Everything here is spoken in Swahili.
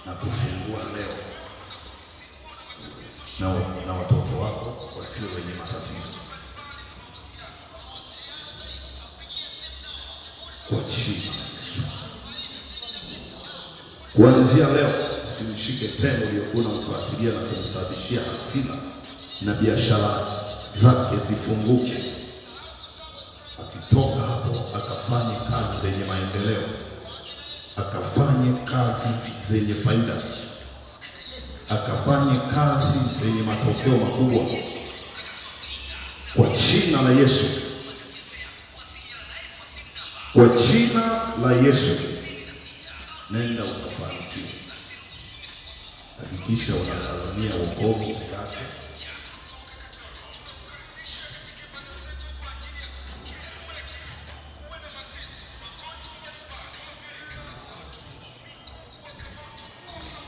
na kufungua leo na watoto wako wasio wenye matatizo kwa jina la Yesu. Kuanzia leo usimshike tena uliokuwa unamfuatilia na kumsababishia hasira, na biashara zake zifunguke. Akitoka hapo akafanye kazi zenye maendeleo, akafanye kazi zenye faida, akafanye kazi zenye matokeo makubwa kwa jina la Yesu. Kwa jina la Yesu, nenda ukafanikiwe. Hakikisha unatazamia wokovu usiache.